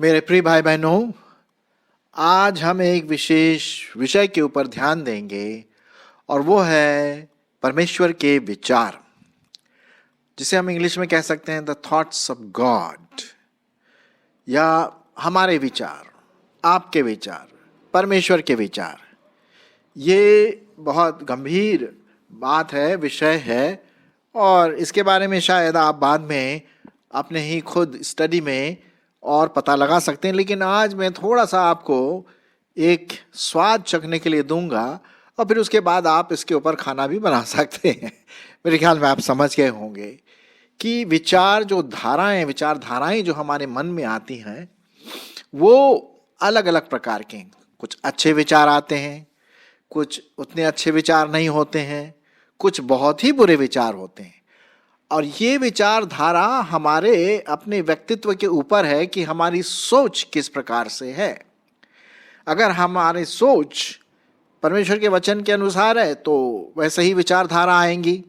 मेरे प्रिय भाई बहनों, आज हम एक विशेष विषय के ऊपर ध्यान देंगे और वो है परमेश्वर के विचार, जिसे हम इंग्लिश में कह सकते हैं द थॉट्स ऑफ गॉड, या हमारे विचार, आपके विचार, परमेश्वर के विचार। ये बहुत गंभीर बात है, विषय है, और इसके बारे में शायद आप बाद में अपने ही खुद स्टडी में और पता लगा सकते हैं, लेकिन आज मैं थोड़ा सा आपको एक स्वाद चखने के लिए दूंगा और फिर उसके बाद आप इसके ऊपर खाना भी बना सकते हैं। मेरे ख्याल में आप समझ गए होंगे कि विचार जो धाराएं, विचारधाराएं जो हमारे मन में आती हैं वो अलग अलग प्रकार के हैं। कुछ अच्छे विचार आते हैं, कुछ उतने अच्छे विचार नहीं होते हैं, कुछ बहुत ही बुरे विचार होते हैं। और ये विचारधारा हमारे अपने व्यक्तित्व के ऊपर है कि हमारी सोच किस प्रकार से है। अगर हमारी सोच परमेश्वर के वचन के अनुसार है तो वैसे ही विचारधारा आएंगी।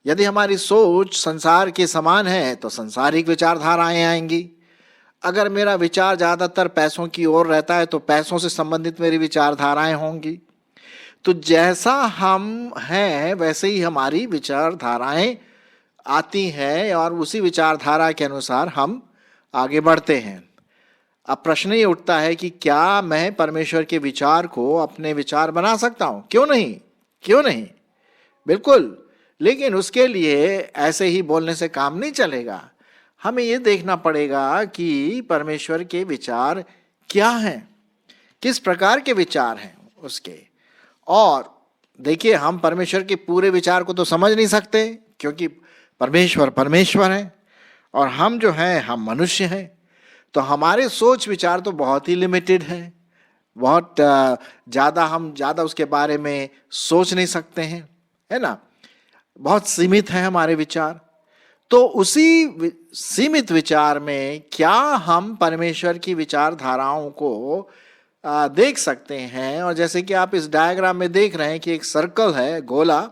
यदि हमारी सोच संसार के समान है तो संसारिक विचारधाराएं आएंगी। अगर मेरा विचार ज़्यादातर पैसों की ओर रहता है तो पैसों से संबंधित मेरी विचारधाराएं होंगी। तो जैसा हम हैं वैसे ही हमारी विचारधाराएं आती है और उसी विचारधारा के अनुसार हम आगे बढ़ते हैं। अब प्रश्न ये उठता है कि क्या मैं परमेश्वर के विचार को अपने विचार बना सकता हूं? क्यों नहीं, क्यों नहीं, बिल्कुल। लेकिन उसके लिए ऐसे ही बोलने से काम नहीं चलेगा। हमें ये देखना पड़ेगा कि परमेश्वर के विचार क्या हैं, किस प्रकार के विचार हैं उसके। और देखिए, हम परमेश्वर के पूरे विचार को तो समझ नहीं सकते, क्योंकि परमेश्वर है और हम जो हैं हम मनुष्य हैं। तो हमारे सोच विचार तो बहुत ही लिमिटेड है, बहुत ज़्यादा उसके बारे में सोच नहीं सकते हैं, है ना। बहुत सीमित है हमारे विचार। तो उसी सीमित विचार में क्या हम परमेश्वर की विचारधाराओं को देख सकते हैं। और जैसे कि आप इस डायग्राम में देख रहे हैं कि एक सर्कल है, गोला,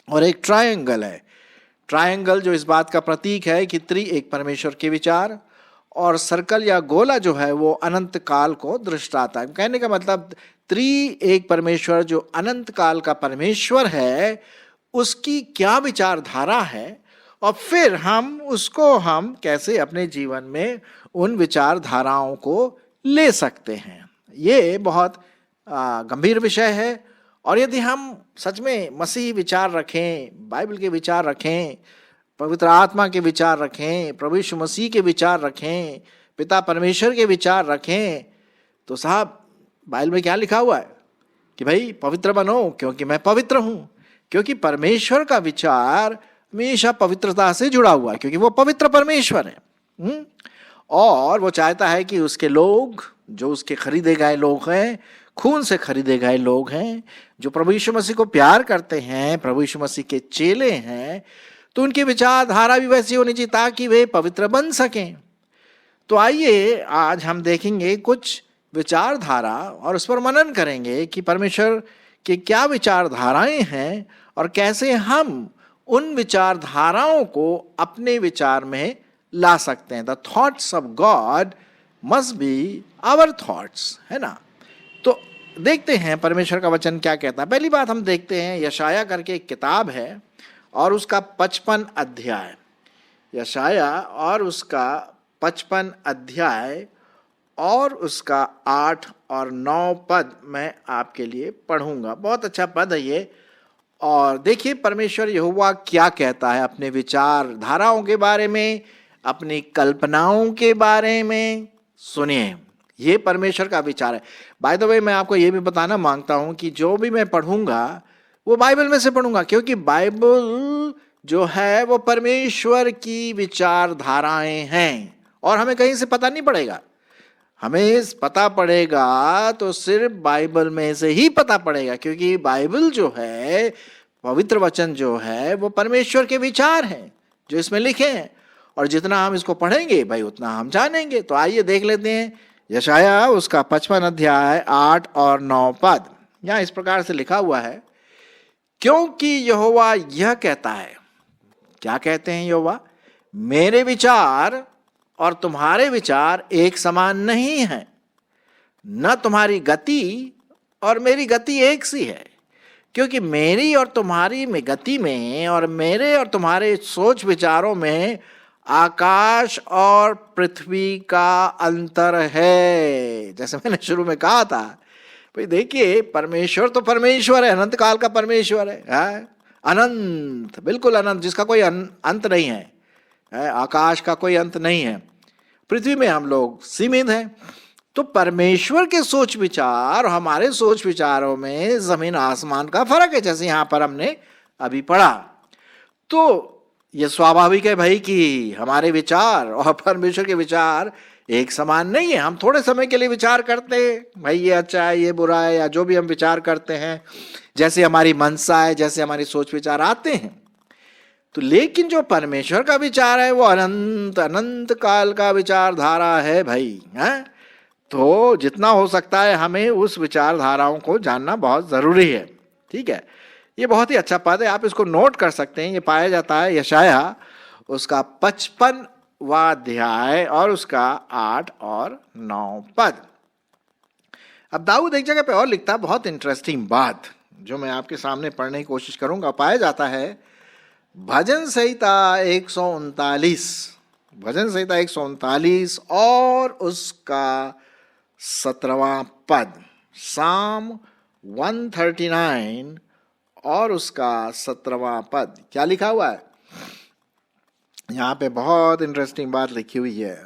और एक ट्रायंगल है। ट्रायंगल जो इस बात का प्रतीक है कि त्रिएक परमेश्वर के विचार, और सर्कल या गोला जो है वो अनंत काल को दर्शाता है। कहने का मतलब त्रिएक परमेश्वर जो अनंत काल का परमेश्वर है उसकी क्या विचारधारा है, और फिर हम कैसे अपने जीवन में उन विचारधाराओं को ले सकते हैं। ये बहुत गंभीर विषय है। और यदि हम सच में मसीही विचार रखें, बाइबल के विचार रखें, पवित्र आत्मा के विचार रखें, प्रभु यीशु मसीह के विचार रखें, पिता परमेश्वर के विचार रखें, तो साहब बाइबल में क्या लिखा हुआ है कि भाई पवित्र बनो क्योंकि मैं पवित्र हूँ। क्योंकि परमेश्वर का विचार हमेशा पवित्रता से जुड़ा हुआ है, क्योंकि वो पवित्र परमेश्वर है। और वो चाहता है कि उसके लोग, जो उसके खरीदे गए लोग हैं, खून से खरीदे गए लोग हैं, जो प्रभु यीशु मसीह को प्यार करते हैं, प्रभु यीशु मसीह के चेले हैं, तो उनकी विचारधारा भी वैसी होनी चाहिए ताकि वे पवित्र बन सकें। तो आइए आज हम देखेंगे कुछ विचारधारा और उस पर मनन करेंगे कि परमेश्वर के क्या विचारधाराएं हैं और कैसे हम उन विचारधाराओं को अपने विचार में ला सकते हैं। The thoughts of God must be our thoughts, है ना। तो देखते हैं परमेश्वर का वचन क्या कहता है। पहली बात हम देखते हैं, यशाया करके एक किताब है और उसका 55 अध्याय, यशाया और उसका 55 अध्याय और उसका 8 और 9 पद मैं आपके लिए पढ़ूंगा। बहुत अच्छा पद है ये। और देखिए परमेश्वर यहोवा क्या कहता है अपने विचार धाराओं के बारे में, अपनी कल्पनाओं के बारे में। सुनिए, ये परमेश्वर का विचार है। बाय द वे, मैं आपको ये भी बताना मांगता हूं कि जो भी मैं पढ़ूंगा वो बाइबल में से पढ़ूंगा, क्योंकि बाइबल जो है वो परमेश्वर की विचारधाराएं हैं और हमें कहीं से पता नहीं पड़ेगा। हमें पता पड़ेगा तो सिर्फ बाइबल में से ही पता पड़ेगा, क्योंकि बाइबल जो है, पवित्र वचन जो है, वो परमेश्वर के विचार हैं जो इसमें लिखे हैं। और जितना हम इसको पढ़ेंगे भाई उतना हम जानेंगे। तो आइए देख लेते हैं यशाया उसका 55 अध्याय 8 और 9 पद। यहाँ इस प्रकार से लिखा हुआ है क्योंकि यहोवा यह कहता है, क्या कहते हैं यहोवा? मेरे विचार और तुम्हारे विचार एक समान नहीं हैं, न तुम्हारी गति और मेरी गति एक सी है। क्योंकि मेरी और तुम्हारी में गति में और मेरे और तुम्हारे सोच विचारों में आकाश और पृथ्वी का अंतर है। जैसे मैंने शुरू में कहा था, भाई देखिए, परमेश्वर तो परमेश्वर है, अनंत काल का परमेश्वर है, अनंत, बिल्कुल अनंत, जिसका कोई अंत नहीं है, आकाश का कोई अंत नहीं है। पृथ्वी में हम लोग सीमित हैं। तो परमेश्वर के सोच विचार और हमारे सोच विचारों में जमीन आसमान का फर्क है, जैसे यहां पर हमने अभी पढ़ा। तो यह स्वाभाविक है भाई कि हमारे विचार और परमेश्वर के विचार एक समान नहीं है। हम थोड़े समय के लिए विचार करते हैं, भाई ये अच्छा है, ये बुरा है, या जो भी हम विचार करते हैं, जैसे हमारी मनसा है, जैसे हमारी सोच विचार आते हैं। तो लेकिन जो परमेश्वर का विचार है वो अनंत अनंत काल का विचारधारा है भाई, है। तो जितना हो सकता है हमें उस विचारधाराओं को जानना बहुत जरूरी है। ठीक है, ये बहुत ही अच्छा पद है, आप इसको नोट कर सकते हैं। ये पाया जाता है यशाया उसका 55वां अध्याय और उसका 8 और 9 पद। अब दाऊद एक जगह पे और लिखता है बहुत इंटरेस्टिंग बात, जो मैं आपके सामने पढ़ने की कोशिश करूंगा। पाया जाता है भजन संहिता 139, भजन संहिता 139 और उसका 17वां पद, साम 139 और उसका 17वां पद। क्या लिखा हुआ है यहाँ पे? बहुत इंटरेस्टिंग बात लिखी हुई है।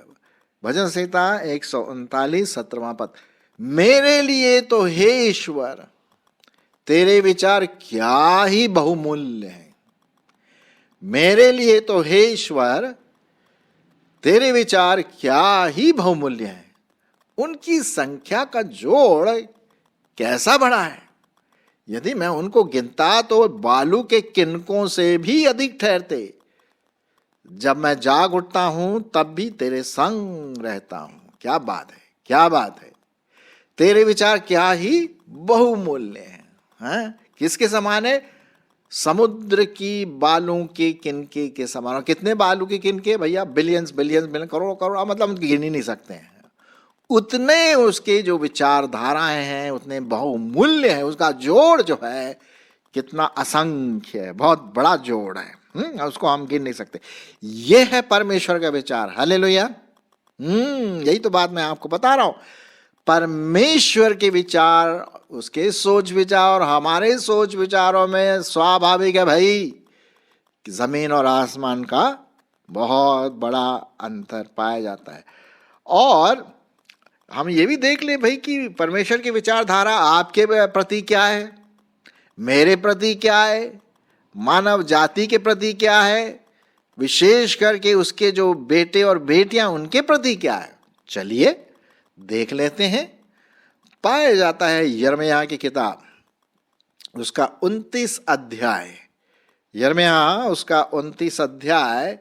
भजन संहिता 139 17वां पद, मेरे लिए तो हे ईश्वर तेरे विचार क्या ही बहुमूल्य हैं। मेरे लिए तो हे ईश्वर तेरे विचार क्या ही बहुमूल्य हैं। उनकी संख्या का जोड़ कैसा बड़ा है। यदि मैं उनको गिनता तो बालू के किनकों से भी अधिक ठहरते। जब मैं जाग उठता हूं तब भी तेरे संग रहता हूं। क्या बात है, क्या बात है। तेरे विचार क्या ही बहुमूल्य हैं। किसके समान है? समुद्र की बालू के किनके के समान। कितने बालू के किनके भैया? Billions billions billion, crore crore, मतलब हम गिन ही नहीं सकते हैं। उतने उसके जो विचारधाराएं हैं उतने बहुमूल्य है। उसका जोड़ जो है कितना असंख्य है, बहुत बड़ा जोड़ है। उसको हम गिन नहीं सकते। यह है परमेश्वर का विचार। हालेलुया। यही तो बात मैं आपको बता रहा हूं। परमेश्वर के विचार, उसके सोच विचार और हमारे सोच विचारों में स्वाभाविक है भाई कि जमीन और आसमान का बहुत बड़ा अंतर पाया जाता है। और हम ये भी देख ले भाई कि परमेश्वर की विचारधारा आपके प्रति क्या है, मेरे प्रति क्या है, मानव जाति के प्रति क्या है, विशेष करके उसके जो बेटे और बेटियां उनके प्रति क्या है। चलिए देख लेते हैं। पाया जाता है यिर्मयाह की किताब उसका 29 अध्याय, यिर्मयाह उसका 29 अध्याय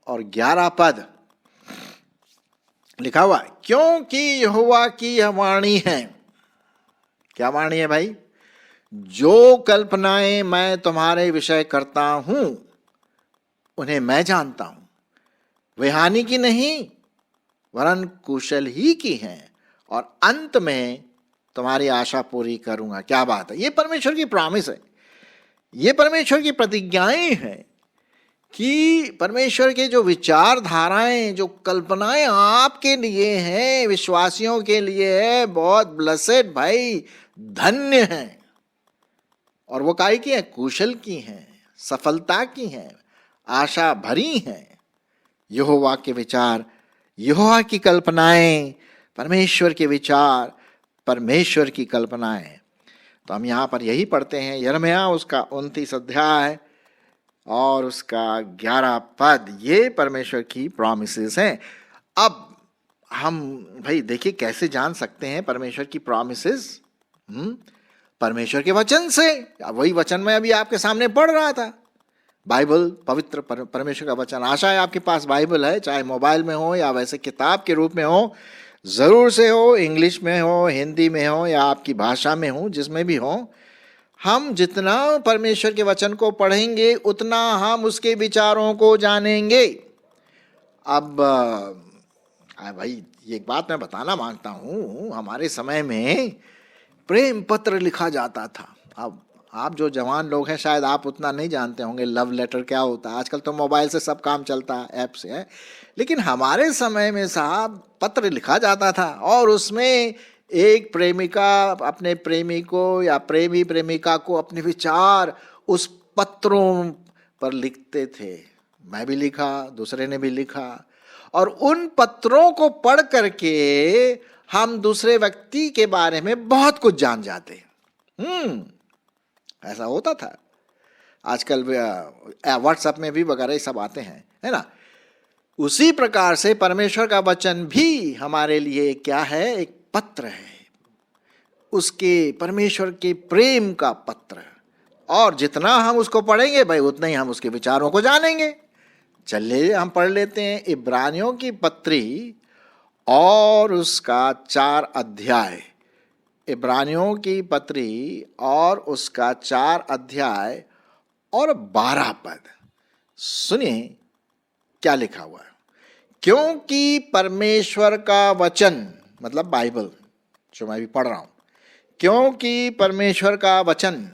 और 11 पद लिखा हुआ है, क्योंकि यहोवा की यह वाणी है। क्या वाणी है भाई? जो कल्पनाएं मैं तुम्हारे विषय करता हूं उन्हें मैं जानता हूं। वे हानि की नहीं वरन कुशल ही की हैं, और अंत में तुम्हारी आशा पूरी करूंगा। क्या बात है। ये परमेश्वर की प्रॉमिस है, ये परमेश्वर की प्रतिज्ञाएं हैं कि परमेश्वर के जो विचारधाराएं, जो कल्पनाएं आपके लिए हैं, विश्वासियों के लिए है, बहुत ब्लेसेड भाई, धन्य हैं। और वो काय की है? कुशल की हैं, सफलता की हैं, आशा भरी हैं। यहोवा के विचार, यहोवा की कल्पनाएं, परमेश्वर के विचार, परमेश्वर की कल्पनाएं। तो हम यहां पर यही पढ़ते हैं, यिर्मयाह उसका 29 अध्याय और उसका 11 पद। ये परमेश्वर की प्रॉमिसेस हैं। अब हम भाई देखिए कैसे जान सकते हैं परमेश्वर की प्रॉमिसेस? परमेश्वर के वचन से। वही वचन मैं अभी आपके सामने पढ़ रहा था। बाइबल, पवित्र परमेश्वर का वचन। आशा है आपके पास बाइबल है, चाहे मोबाइल में हो या वैसे किताब के रूप में हो, जरूर से हो, इंग्लिश में हो, हिंदी में हो या आपकी भाषा में हो, जिसमें भी हो। हम जितना परमेश्वर के वचन को पढ़ेंगे उतना हम उसके विचारों को जानेंगे। अब भाई एक बात मैं बताना मांगता हूँ, हमारे समय में प्रेम पत्र लिखा जाता था। अब आप जो जवान लोग हैं शायद आप उतना नहीं जानते होंगे लव लेटर क्या होता है। आजकल तो मोबाइल से सब काम चलता है, ऐप से है। लेकिन हमारे समय में साहब पत्र लिखा जाता था और उसमें एक प्रेमिका अपने प्रेमी को या प्रेमी प्रेमिका को अपने विचार उस पत्रों पर लिखते थे। मैं भी लिखा, दूसरे ने भी लिखा, और उन पत्रों को पढ़ करके हम दूसरे व्यक्ति के बारे में बहुत कुछ जान जाते। ऐसा होता था। आजकल व्हाट्सएप में भी वगैरह ये सब आते हैं, है ना। उसी प्रकार से परमेश्वर का वचन भी हमारे लिए क्या है, एक पत्र है, उसके परमेश्वर के प्रेम का पत्र। और जितना हम उसको पढ़ेंगे भाई उतना ही हम उसके विचारों को जानेंगे। चलिए हम पढ़ लेते हैं इब्रानियों की पत्री और उसका 4 अध्याय। इब्रानियों की पत्री और उसका 4 अध्याय और 12 पद। सुनिए क्या लिखा हुआ है। क्योंकि परमेश्वर का वचन, मतलब बाइबल जो मैं भी पढ़ रहा हूं, क्योंकि परमेश्वर का वचन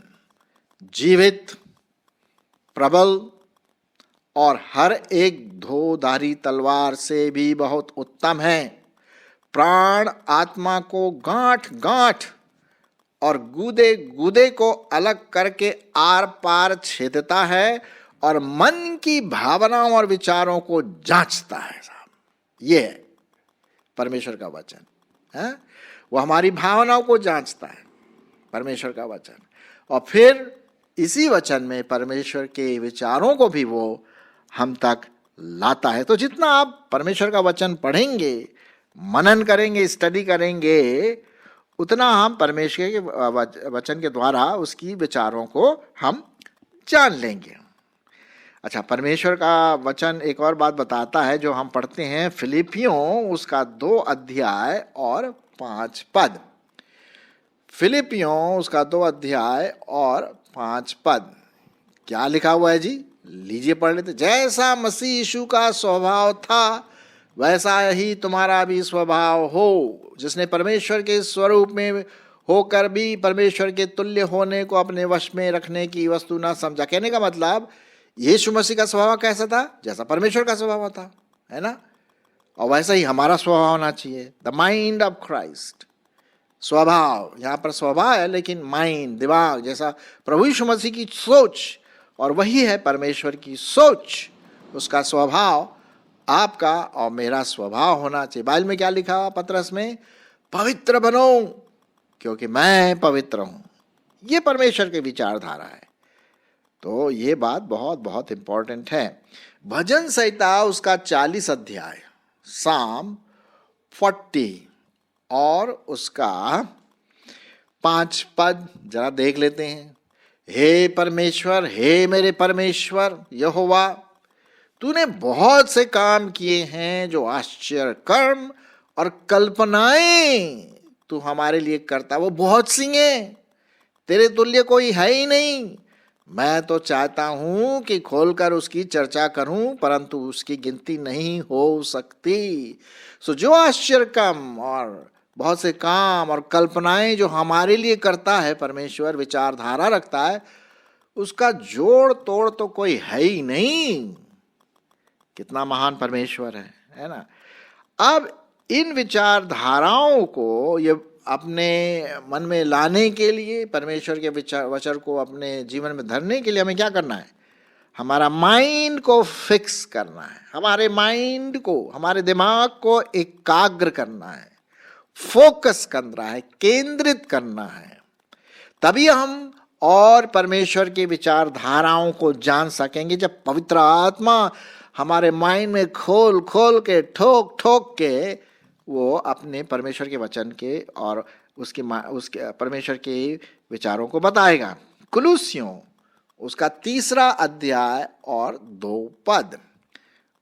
जीवित, प्रबल और हर एक धोधारी तलवार से भी बहुत उत्तम है, प्राण आत्मा को गांठ गांठ और गूदे गूदे को अलग करके आर पार छेदता है और मन की भावनाओं और विचारों को जांचता है। साहब ये है परमेश्वर का वचन है। वो हमारी भावनाओं को जांचता है, परमेश्वर का वचन। और फिर इसी वचन में परमेश्वर के विचारों को भी वो हम तक लाता है। तो जितना आप परमेश्वर का वचन पढ़ेंगे, मनन करेंगे, स्टडी करेंगे, उतना हम परमेश्वर के वचन के द्वारा उसकी विचारों को हम जान लेंगे। अच्छा, परमेश्वर का वचन एक और बात बताता है जो हम पढ़ते हैं फिलिपियों उसका 2 अध्याय और 5 पद। फिलिपियों उसका 2 अध्याय और 5 पद क्या लिखा हुआ है जी? लीजिए पढ़ लेते। जैसा मसीह यीशु का स्वभाव था वैसा ही तुम्हारा भी स्वभाव हो, जिसने परमेश्वर के स्वरूप में होकर भी परमेश्वर के तुल्य होने को अपने वश में रखने की वस्तु ना समझा। कहने का मतलब यीशु मसीह का स्वभाव कैसा था? जैसा परमेश्वर का स्वभाव था, है ना। और वैसा ही हमारा स्वभाव होना चाहिए। The mind of Christ. स्वभाव, यहाँ पर स्वभाव है लेकिन माइंड, दिमाग, जैसा प्रभु यीशु मसीह की सोच, और वही है परमेश्वर की सोच। उसका स्वभाव आपका और मेरा स्वभाव होना चाहिए। बाइबल में क्या लिखा हुआ पत्रस में? पवित्र बनो क्योंकि मैं पवित्र हूं। ये परमेश्वर की विचारधारा है। तो ये बात बहुत बहुत इंपॉर्टेंट है। भजन संहिता उसका 40 अध्याय, साम 40 और उसका 5 पद जरा देख लेते हैं। हे परमेश्वर, हे मेरे परमेश्वर यहोवा, तूने बहुत से काम किए हैं जो आश्चर्य कर्म और कल्पनाएं तू हमारे लिए करता, वो बहुत सी हैं, तेरे तुल्य कोई है ही नहीं। मैं तो चाहता हूं कि खोलकर उसकी चर्चा करूं, परंतु उसकी गिनती नहीं हो सकती। सो जो आश्चर्य कर्म और बहुत से काम और कल्पनाएं जो हमारे लिए करता है परमेश्वर, विचारधारा रखता है, उसका जोड़ तोड़ तो कोई है ही नहीं। कितना महान परमेश्वर है ना। अब इन विचारधाराओं को ये अपने मन में लाने के लिए, परमेश्वर के वचन को अपने जीवन में धरने के लिए हमें क्या करना है? हमारा माइंड को फिक्स करना है, हमारे माइंड को, हमारे दिमाग को एकाग्र करना है, फोकस करना है, केंद्रित करना है। तभी हम और परमेश्वर की विचारधाराओं को जान सकेंगे। जब पवित्र आत्मा हमारे माइंड में खोल खोल के, ठोक ठोक के वो अपने परमेश्वर के वचन के और उसके परमेश्वर के विचारों को बताएगा। कुलुस्सियों उसका 3 अध्याय और 2 पद।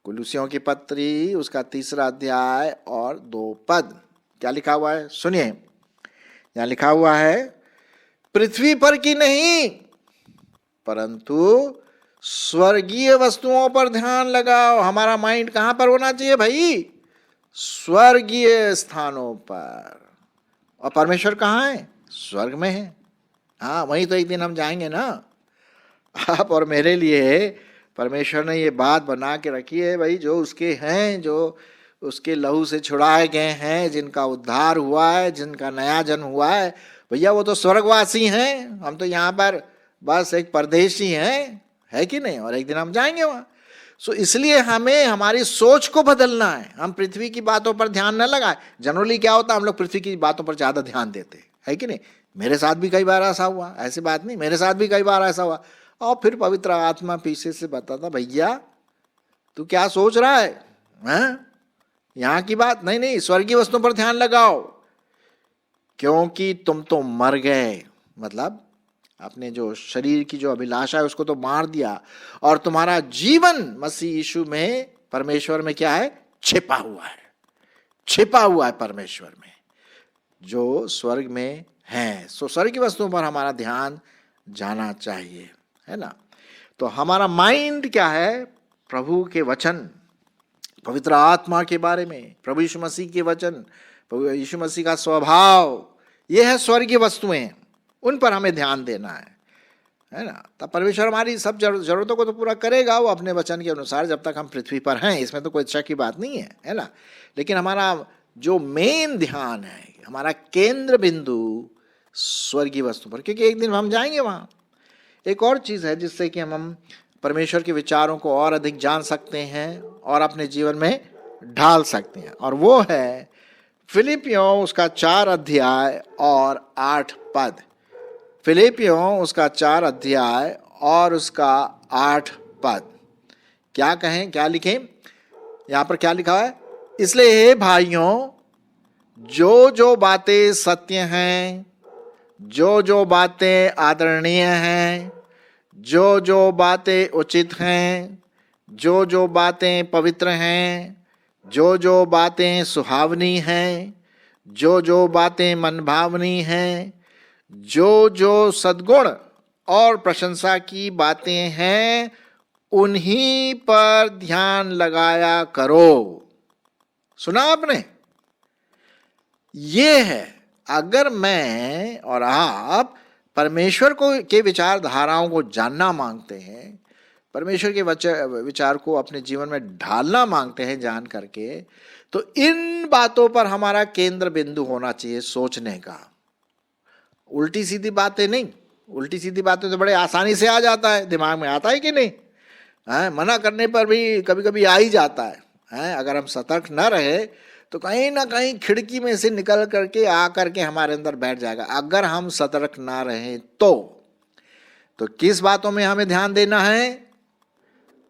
कुलुस्सियों की पत्री उसका 3 अध्याय और 2 पद क्या लिखा हुआ है? सुनिए, यहाँ लिखा हुआ है, पृथ्वी पर की नहीं, परंतु स्वर्गीय वस्तुओं पर ध्यान लगाओ। हमारा माइंड कहां पर होना चाहिए भाई? स्वर्गीय स्थानों पर। और परमेश्वर कहाँ है? स्वर्ग में है। हाँ, वहीं तो एक दिन हम जाएंगे ना। आप और मेरे लिए परमेश्वर ने ये बात बना के रखी है भाई, जो उसके हैं, जो उसके लहू से छुड़ाए गए हैं, जिनका उद्धार हुआ है, जिनका नया जन्म हुआ है, भैया वो तो स्वर्गवासी हैं। हम तो यहाँ पर बस एक परदेशी हैं, है कि नहीं? और एक दिन हम जाएंगे वहाँ। सो इसलिए हमें हमारी सोच को बदलना है। हम पृथ्वी की बातों पर ध्यान न लगाए। जनरली क्या होता है, हम लोग पृथ्वी की बातों पर ज़्यादा ध्यान देते हैं, है कि नहीं? मेरे साथ भी कई बार ऐसा हुआ, ऐसी बात नहीं, मेरे साथ भी कई बार ऐसा हुआ। और फिर पवित्र आत्मा पीछे से बताता, भैया तू क्या सोच रहा है, हैं? यहाँ की बात नहीं, नहीं, स्वर्गीय वस्तुओं पर ध्यान लगाओ, क्योंकि तुम तो मर गए। मतलब अपने जो शरीर की जो अभिलाषा है उसको तो मार दिया, और तुम्हारा जीवन मसीह यीशु में परमेश्वर में क्या है? छिपा हुआ है। छिपा हुआ है परमेश्वर में, जो स्वर्ग में है। सो स्वर्ग की वस्तुओं पर हमारा ध्यान जाना चाहिए, है ना? तो हमारा माइंड क्या है? प्रभु के वचन, पवित्र आत्मा के बारे में, प्रभु यीशु मसीह के वचन, प्रभु यीशु मसीह का स्वभाव, ये है स्वर्गीय वस्तुएं। उन पर हमें ध्यान देना है ना? तब परमेश्वर हमारी सब जरूरतों को तो पूरा करेगा वो अपने वचन के अनुसार, जब तक हम पृथ्वी पर हैं। इसमें तो कोई शक की बात नहीं है ना? लेकिन हमारा जो मेन ध्यान है, हमारा केंद्र बिंदु स्वर्गीय वस्तु पर, क्योंकि एक दिन हम जाएंगे वहाँ। एक और चीज़ है जिससे कि हम परमेश्वर के विचारों को और अधिक जान सकते हैं और अपने जीवन में ढाल सकते हैं, और वो है फिलिपियों उसका 4 अध्याय और 8 पद। फिलिपियों उसका 4 अध्याय और उसका 8 पद। क्या कहें, क्या लिखें? यहाँ पर क्या लिखा है? इसलिए हे भाइयों, जो जो बातें सत्य हैं, जो जो बातें आदरणीय हैं, जो जो बातें उचित हैं, जो जो बातें पवित्र हैं, जो जो बातें सुहावनी हैं, जो जो बातें मनभावनी हैं, जो जो सद्गुण और प्रशंसा की बातें हैं, उन्हीं पर ध्यान लगाया करो। सुना आपने? ये है, अगर मैं और आप परमेश्वर को के विचारधाराओं को जानना मांगते हैं, परमेश्वर के विचार को अपने जीवन में ढालना मांगते हैं जान करके, तो इन बातों पर हमारा केंद्र बिंदु होना चाहिए सोचने का। उल्टी सीधी बातें नहीं। उल्टी सीधी बातें तो बड़े आसानी से आ जाता है, दिमाग में आता है कि नहीं? मना करने पर भी कभी कभी आ ही जाता है। अगर हम सतर्क न रहे तो कहीं ना कहीं खिड़की में से निकल करके आ करके हमारे अंदर बैठ जाएगा। अगर हम सतर्क ना रहें तो किस बातों में हमें ध्यान देना है?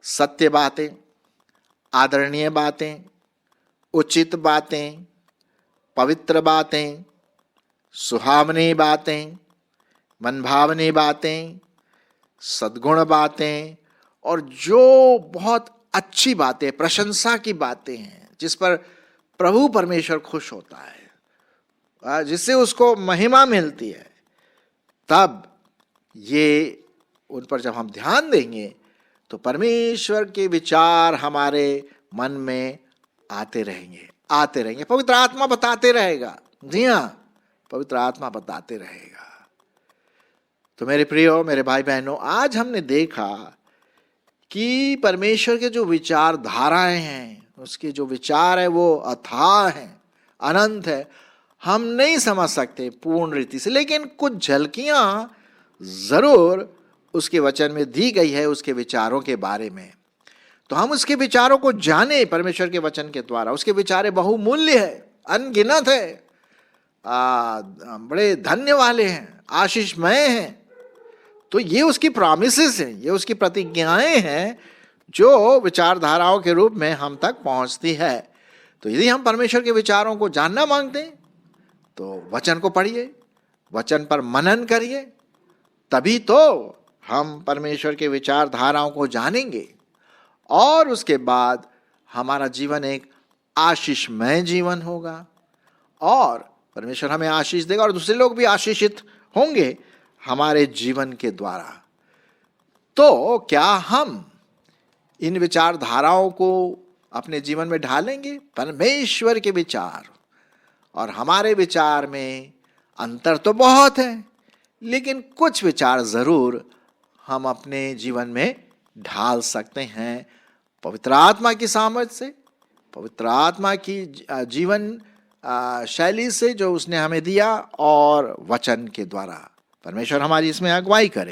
सत्य बातें, आदरणीय बातें, उचित बातें, पवित्र बातें, सुहावनी बातें, मनभावनी बातें, सद्गुण बातें, और जो बहुत अच्छी बातें, प्रशंसा की बातें हैं, जिस पर प्रभु परमेश्वर खुश होता है, जिससे उसको महिमा मिलती है, तब ये उन पर जब हम ध्यान देंगे तो परमेश्वर के विचार हमारे मन में आते रहेंगे। पवित्र आत्मा बताते रहेगा। जी हाँ, पवित्र आत्मा बताते रहेगा। तो मेरे प्रियो, मेरे भाई बहनों, आज हमने देखा कि परमेश्वर के जो विचारधाराएं हैं, उसके जो विचार है वो अथाह हैं, अनंत है। हम नहीं समझ सकते पूर्ण रीति से, लेकिन कुछ झलकियां जरूर उसके वचन में दी गई है उसके विचारों के बारे में। तो हम उसके विचारों को जाने परमेश्वर के वचन के द्वारा। उसके विचार बहुमूल्य है, अनगिनत है, बड़े धन्य वाले हैं, आशीषमय हैं। तो ये उसकी प्रॉमिसेस हैं, ये उसकी प्रतिज्ञाएं हैं जो विचारधाराओं के रूप में हम तक पहुंचती है। तो यदि हम परमेश्वर के विचारों को जानना मांगते हैं तो वचन को पढ़िए, वचन पर मनन करिए, तभी तो हम परमेश्वर के विचारधाराओं को जानेंगे, और उसके बाद हमारा जीवन एक आशीषमय जीवन होगा, और परमेश्वर हमें आशीष देगा और दूसरे लोग भी आशीषित होंगे हमारे जीवन के द्वारा। तो क्या हम इन विचारधाराओं को अपने जीवन में ढालेंगे? परमेश्वर के विचार और हमारे विचार में अंतर तो बहुत है, लेकिन कुछ विचार जरूर हम अपने जीवन में ढाल सकते हैं पवित्र आत्मा की सामर्थ से, पवित्र आत्मा की जीवन शैली से जो उसने हमें दिया, और वचन के द्वारा। परमेश्वर हमारी इसमें अगुवाई करे।